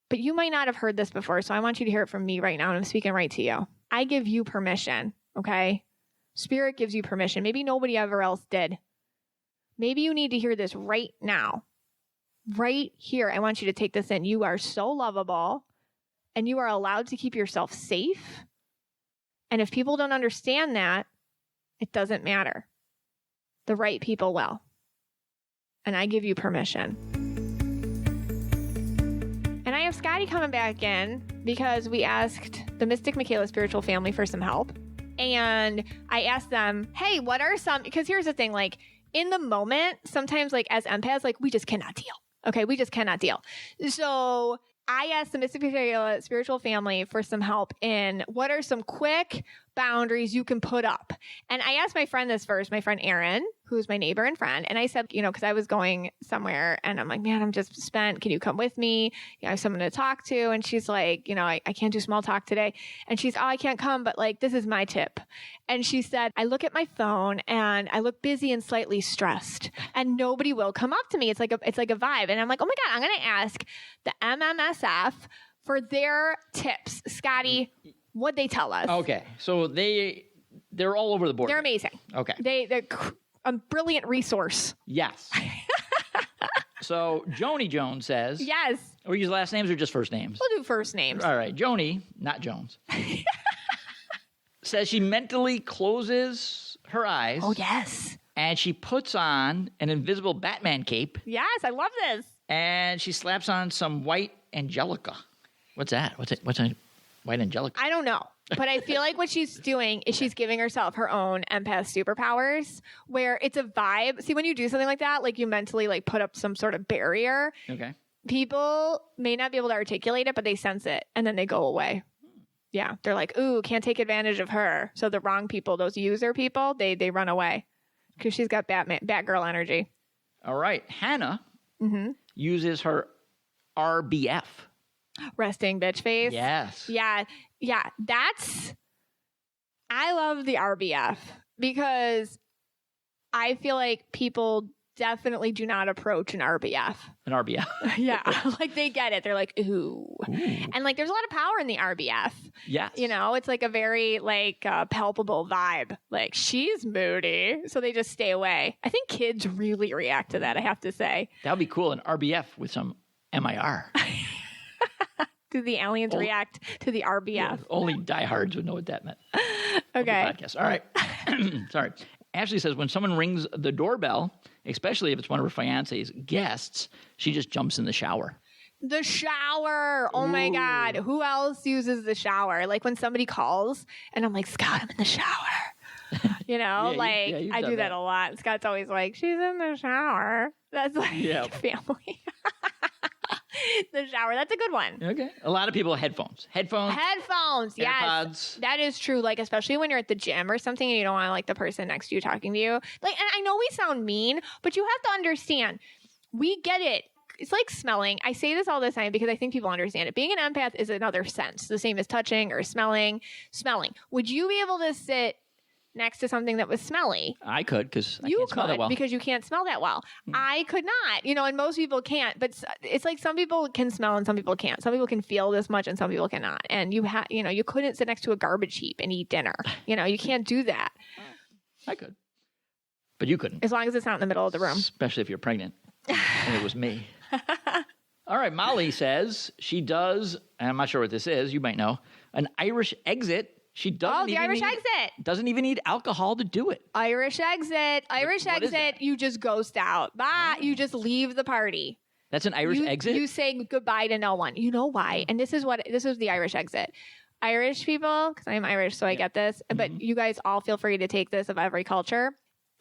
but you might not have heard this before. So I want you to hear it from me right now. And I'm speaking right to you. I give you permission. Okay. Spirit gives you permission. Maybe nobody ever else did. Maybe you need to hear this right now, right here. I want you to take this in. You are so lovable and you are allowed to keep yourself safe. And if people don't understand that, it doesn't matter. The right people will. And I give you permission. And I have Scotty coming back in because we asked the Mystic Michaela spiritual family for some help. And I asked them, hey, what are some, because here's the thing, like in the moment, sometimes like as empaths, like we just cannot deal. Okay, we just cannot deal. So I asked the Mystic Michaela spiritual family for some help in what are some quick boundaries you can put up. And I asked my friend this first, my friend Erin, who's my neighbor and friend. And I said, because I was going somewhere and I'm like, man, I'm just spent. Can you come with me? I have someone to talk to. And she's like, I can't do small talk today. And she's, I can't come, but like, this is my tip. And she said, I look at my phone and I look busy and slightly stressed and nobody will come up to me. It's like a vibe. And I'm like, oh my God, I'm going to ask the MMSF for their tips. Scotty, what'd they tell us? Okay. So they're all over the board. They're amazing. Okay. They're a brilliant resource. Yes. So Joni Jones says. Yes. Or use last names or just first names? We'll do first names. All right. Joni, not Jones. says she mentally closes her eyes. Oh, yes. And she puts on an invisible Batman cape. Yes, I love this. And she slaps on some white Angelica. What's that? What's a white Angelica? I don't know. But I feel like what she's doing is she's giving herself her own empath superpowers where it's a vibe. See, when you do something like that, like you mentally like put up some sort of barrier. Okay. People may not be able to articulate it, but they sense it and then they go away. Yeah. They're like, ooh, can't take advantage of her. So the wrong people, those user people, they run away because she's got Batgirl energy. All right. Hannah uses her RBF. Resting bitch face. Yes. Yeah. I love the RBF because I feel like people definitely do not approach an RBF. An RBF. Yeah. Like they get it. They're like, ooh. And like there's a lot of power in the RBF. Yes. You know, it's like a very like palpable vibe. Like she's moody. So they just stay away. I think kids really react to that, I have to say. That would be cool. An RBF with some MIR. Do the aliens react to the RBF? Yeah, only diehards would know what that meant. Okay. Podcast. All right. Sorry. Ashley says when someone rings the doorbell, especially if it's one of her fiance's guests, she just jumps in the shower. The shower. Oh, my God. Who else uses the shower? Like when somebody calls and I'm like, Scott, I'm in the shower. You know, I do that a lot. Scott's always like, she's in the shower. That's like family. The shower. That's a good one. Okay. A lot of people headphones. Headphones. Yes. AirPods. That is true. Like, especially when you're at the gym or something and you don't want like the person next to you talking to you. Like, and I know we sound mean, but you have to understand, we get it. It's like smelling. I say this all the time because I think people understand it. Being an empath is another sense, the same as touching or smelling. Would you be able to sit next to something that was smelly? I could because I can't smell that well. Because you can't smell that well. I could not, and most people can't. But it's like some people can smell and some people can't. Some people can feel this much and some people cannot. And you couldn't sit next to a garbage heap and eat dinner. You can't do that. I could, but you couldn't. As long as it's not in the middle of the room. Especially if you're pregnant. And it was me. All right. Molly says she does, and I'm not sure what this is. You might know, an Irish exit. She doesn't doesn't even need alcohol to do it. Irish exit. What is that? You just ghost out. Bye. You just leave the party. That's an Irish exit? You say goodbye to no one. You know why? And this is the Irish exit. Irish people, because I'm Irish, so I get this, but you guys all feel free to take this of every culture.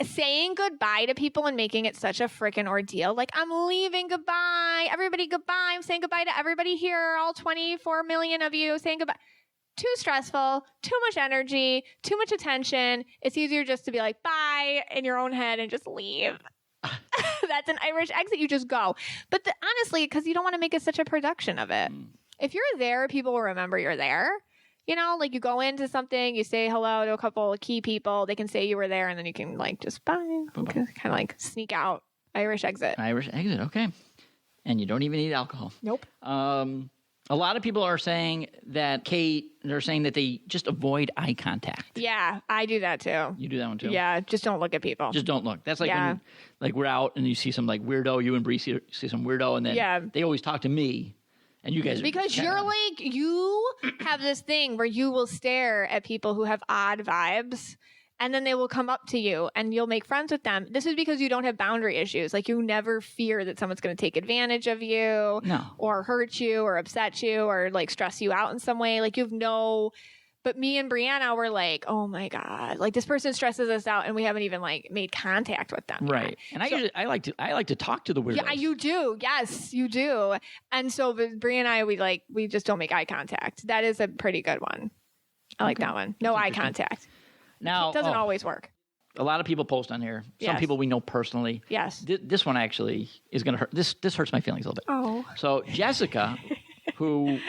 Saying goodbye to people and making it such a freaking ordeal. Like, I'm leaving, goodbye. Everybody, goodbye. I'm saying goodbye to everybody here, all 24 million of you saying goodbye. Too stressful, too much energy, too much attention. It's easier just to be like, bye, in your own head and just leave. That's an Irish exit. You just go. But honestly, because you don't want to make it such a production of it. If you're there, people will remember you're there. Like you go into something, you say hello to a couple of key people. They can say you were there, and then you can like just bye. Kind of like sneak out. Irish exit. Irish exit. Okay. And you don't even need alcohol. Nope. A lot of people are saying that, Kate, they're saying that they just avoid eye contact. Yeah, I do that too. You do that one too? Yeah, just don't look at people. Just don't look. That's like when like we're out and you see some like weirdo, you and Bree see some weirdo, and then they always talk to me. And you guys because you're like, you have this thing where you will stare at people who have odd vibes. And then they will come up to you and you'll make friends with them. This is because you don't have boundary issues. Like you never fear that someone's going to take advantage of you or hurt you or upset you or like stress you out in some way. Like but me and Brianna were like, oh my God, like this person stresses us out and we haven't even like made contact with them. Right. Yet. And I like to talk to the weirdos. Yeah, you do. Yes, you do. And so Bri and I, we just don't make eye contact. That is a pretty good one. I like that one. No eye contact. Now, it doesn't always work. A lot of people post on here. Some people we know personally. Yes. This one actually is going to hurt. This hurts my feelings a little bit. Oh. So Jessica, who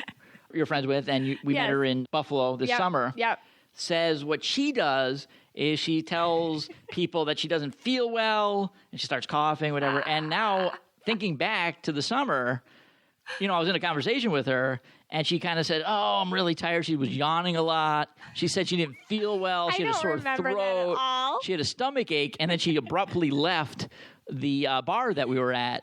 you're friends with, and we met her in Buffalo this summer, says what she does is she tells people that she doesn't feel well, and she starts coughing, whatever. And now, thinking back to the summer, I was in a conversation with her, and she kind of said, oh, I'm really tired. She was yawning a lot. She said she didn't feel well. She had a sore throat. She had a stomach ache, and then she abruptly left the bar that we were at.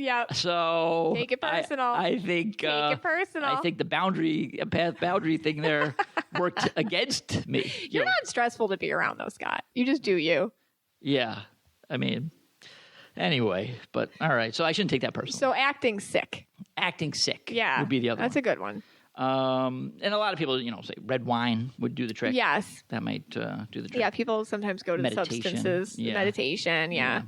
Yep. So take it personal. I think take it personal. I think the empath boundary thing there worked against me. You're not stressful to be around, though, Scott. You just do you. Yeah. I mean, anyway, but all right. So I shouldn't take that personally. So acting sick. Acting sick. Yeah. Would be the other. That's a good one. And a lot of people, say red wine would do the trick. Yes. That might do the trick. Yeah, people sometimes go to the substances. Yeah. Meditation, yeah.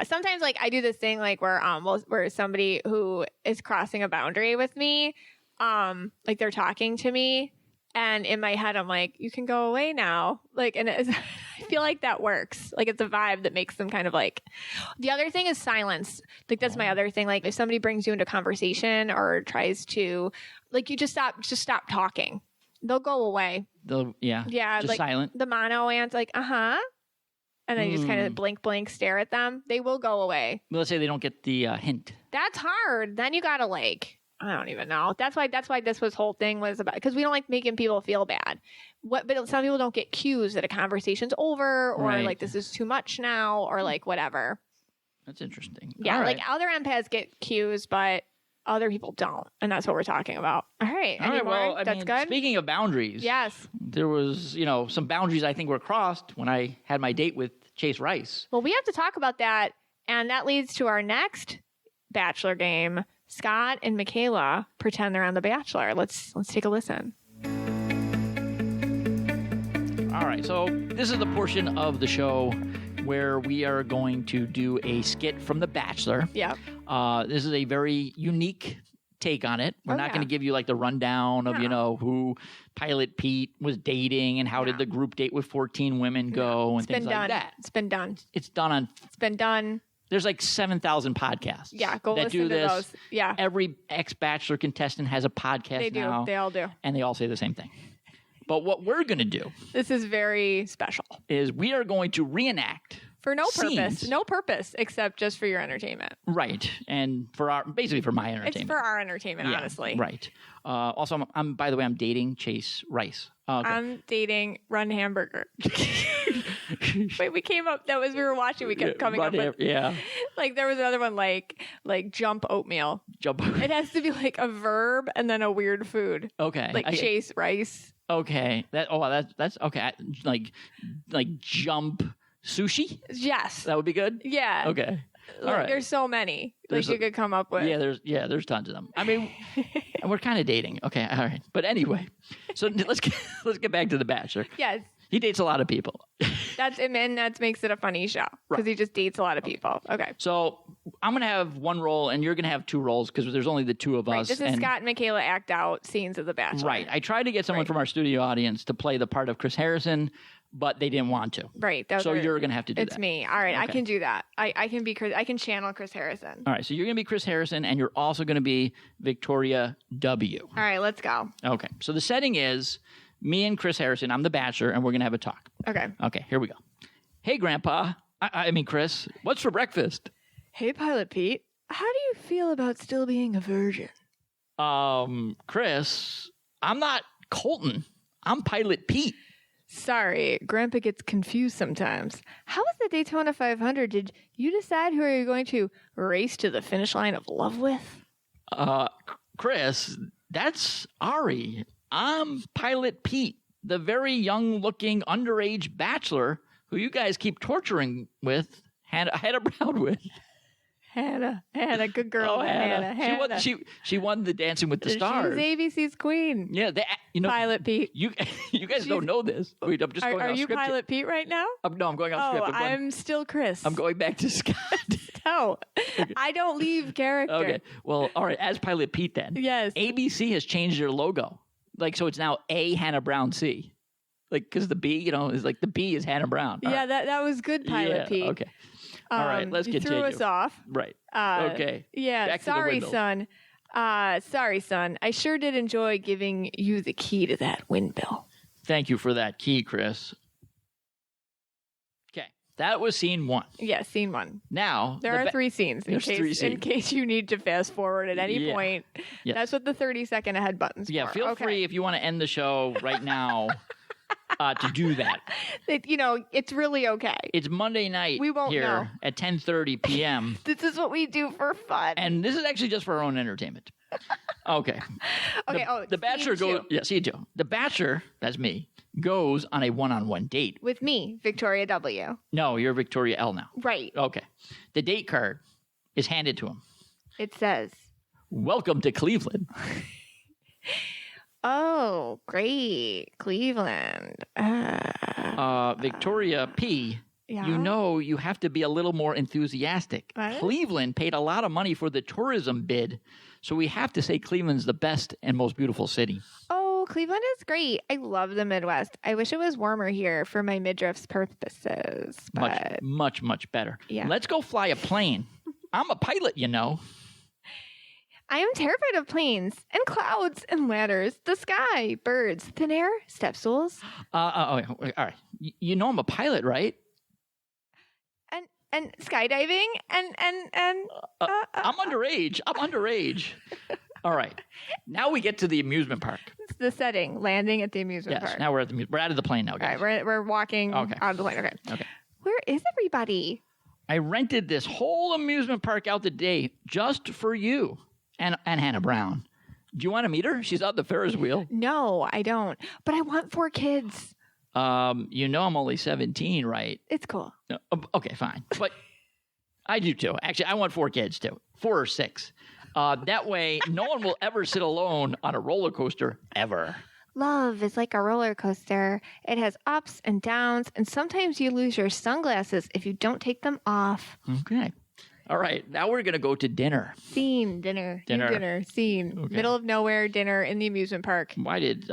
Sometimes, like, I do this thing, like, where somebody who is crossing a boundary with me, like, they're talking to me, and in my head, I'm like, you can go away now. Like, and I feel like that works. Like, it's a vibe that makes them kind of like. The other thing is silence. Like, that's my other thing. Like, if somebody brings you into conversation or tries to, like, you just stop talking. They'll go away. Yeah, just like, silent. The mono ants, like, and then you just kind of blink, stare at them. They will go away. Well, let's say they don't get the hint. That's hard. Then you gotta, like, I don't even know. That's why this whole thing was about, because we don't like making people feel bad. But some people don't get cues that a conversation's over, or like this is too much now, or like whatever. That's interesting. Yeah, like other empaths get cues, but other people don't, and that's what we're talking about. All right. Well, that's good. Speaking of boundaries, yes, there was some boundaries I think were crossed when I had my date with Chase Rice. Well, we have to talk about that, and that leads to our next Bachelor game. Scott and Michaela pretend they're on The Bachelor. Let's take a listen. All right, so this is the portion of the show where we are going to do a skit from The Bachelor. Yeah. This is a very unique take on it. We're not going to give you like the rundown of, who Pilot Pete was dating and how did the group date with 14 women go and things like that. It's been done. It's done. There's like 7,000 podcasts. Yeah, go that listen do this. To those. Yeah. Every ex-Bachelor contestant has a podcast They do. now. They all do. And they all say the same thing. But what we're going to do... This is very special. ...is we are going to reenact... For no purpose. No purpose, except just for your entertainment. Right. And basically for my entertainment. It's for our entertainment, honestly. Right. Also, by the way, I'm dating Chase Rice. Okay. I'm dating Run Hamburger. Wait, we were watching, we kept coming up with. Yeah. Like, there was another one, like Jump Oatmeal. It has to be like a verb and then a weird food. Okay. Like Chase Rice. Okay. That's okay. Like Jump Sushi? Yes. That would be good? Yeah. Okay. All right. There's so many you could come up with. There's tons of them. I mean, we're kind of dating. Okay, all right. But anyway, so let's get back to The Bachelor. Yes. He dates a lot of people. That makes it a funny show because he just dates a lot of people. Okay. So I'm going to have one role and you're going to have two roles because there's only the two of us. This is Scott and Michaela act out scenes of The Bachelor. Right. I tried to get someone from our studio audience to play the part of Chris Harrison, but they didn't want to. Right. So you're going to have to do that. It's me. All right. Okay. I can do that. I can channel Chris Harrison. All right. So you're going to be Chris Harrison and you're also going to be Victoria W. All right. Let's go. Okay. So the setting is me and Chris Harrison. I'm the Bachelor and we're going to have a talk. Okay. Okay. Here we go. Hey, Grandpa. I mean, Chris, what's for breakfast? Hey, Pilot Pete. How do you feel about still being a virgin? Chris, I'm not Colton. I'm Pilot Pete. Sorry, Grandpa gets confused sometimes. How was the Daytona 500? Did you decide who are you going to race to the finish line of love with? Chris, that's Ari. I'm Pilot Pete, the very young-looking underage bachelor who you guys keep torturing with, Hannah Brown with. Hannah, good girl, oh, Hannah. She won the Dancing with the Stars. She's ABC's queen. Yeah, Pilot Pete. You guys don't know this. Wait, I'm just going off script. Are you Pilot Pete right now? No, I'm going off script. I'm still Chris. I'm going back to Scott. No, okay. I don't leave character. Okay, well, all right. As Pilot Pete, then. Yes. ABC has changed their logo, so it's now A Hannah Brown C, because the B, is like the B is Hannah Brown. All right. That was good, Pilot Pete. Okay. All right, let's continue. You threw us off. Right. Okay. Yeah. Back sorry, to the son. Sorry, son. I sure did enjoy giving you the key to that windmill. Thank you for that key, Chris. Okay. That was scene one. Yeah, scene one. Now there are 3 scenes in case you need to fast forward at any point. Yes. That's what the 30-second ahead buttons. Yeah, feel free if you want to end the show right now. to do that. It's really okay. It's Monday night we won't here know. At 10:30 p.m. This is what we do for fun. And this is actually just for our own entertainment. Okay. The Bachelor goes... Yeah, see you too. The Bachelor, that's me, goes on a one-on-one date. With me, Victoria W. No, you're Victoria L now. Right. Okay. The date card is handed to him. It says... Welcome to Cleveland. Oh, great. Cleveland. Victoria P., yeah? you have to be a little more enthusiastic. What? Cleveland paid a lot of money for the tourism bid, so we have to say Cleveland's the best and most beautiful city. Oh, Cleveland is great. I love the Midwest. I wish it was warmer here for my midriff's purposes. But... Much better. Yeah. Let's go fly a plane. I'm a pilot, I am terrified of planes and clouds and ladders, the sky, birds, thin air, step stools. All right. I'm a pilot, right? And skydiving and I'm underage. All right. Now we get to the amusement park. It's the setting, landing at the amusement park. Yes, now we're out of the plane now, guys. All right, we're walking out of the plane. Okay. Where is everybody? I rented this whole amusement park out today just for you. And Hannah Brown. Do you want to meet her? She's on the Ferris wheel. No, I don't. But I want 4 kids. I'm only 17, right? It's cool. Okay, fine. But I do too. Actually, I want 4 kids too. 4 or 6. That way, no one will ever sit alone on a roller coaster ever. Love is like a roller coaster. It has ups and downs, and sometimes you lose your sunglasses if you don't take them off. Okay. All right, now we're going to go to dinner. Scene, dinner, scene. Okay. Middle of nowhere, dinner in the amusement park. Why did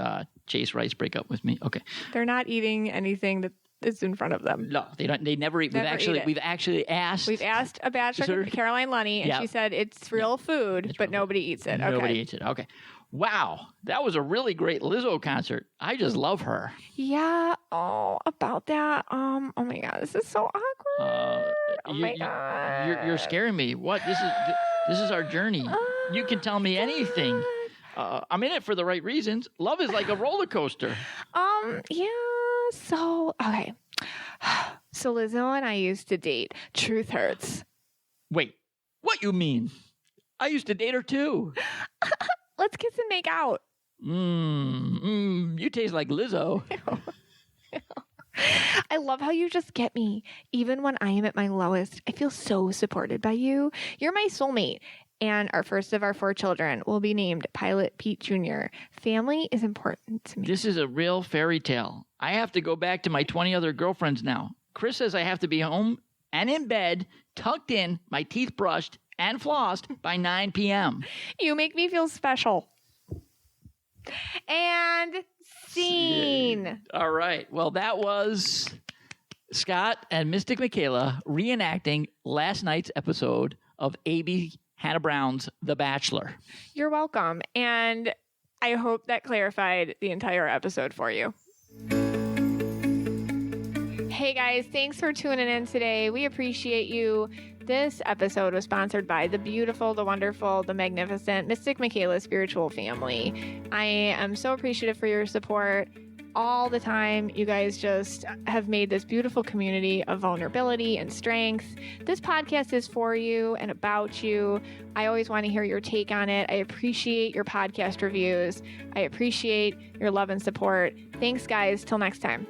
Chase Rice break up with me? Okay. They're not eating anything that is in front of them. No, they don't. They never eat. We've actually asked. We've asked a Bachelor, Caroline Lunny, and she said it's real food, but nobody eats it. Nobody eats it. Okay. Wow, that was a really great Lizzo concert. I just love her. Yeah. Oh, about that. Oh my God, this is so awkward. My God, you're scaring me. What? This is our journey. You can tell me anything. I'm in it for the right reasons. Love is like a roller coaster. Yeah. So okay. So Lizzo and I used to date. Truth hurts. Wait, what you mean? I used to date her too. Let's kiss and make out. You taste like Lizzo. I love how you just get me. Even when I am at my lowest, I feel so supported by you. You're my soulmate. And our first of our 4 children will be named Pilot Pete Jr. Family is important to me. This is a real fairy tale. I have to go back to my 20 other girlfriends now. Chris says I have to be home and in bed, tucked in, my teeth brushed, and flossed by 9 p.m. You make me feel special. And scene. All right. Well, that was Scott and Mystic Michaela reenacting last night's episode of A.B. Hannah Brown's The Bachelor. You're welcome. And I hope that clarified the entire episode for you. Hey guys, thanks for tuning in today. We appreciate you. This episode was sponsored by the beautiful, the wonderful, the magnificent Mystic Michaela Spiritual Family. I am so appreciative for your support all the time. You guys just have made this beautiful community of vulnerability and strength. This podcast is for you and about you. I always want to hear your take on it. I appreciate your podcast reviews. I appreciate your love and support. Thanks, guys. Till next time.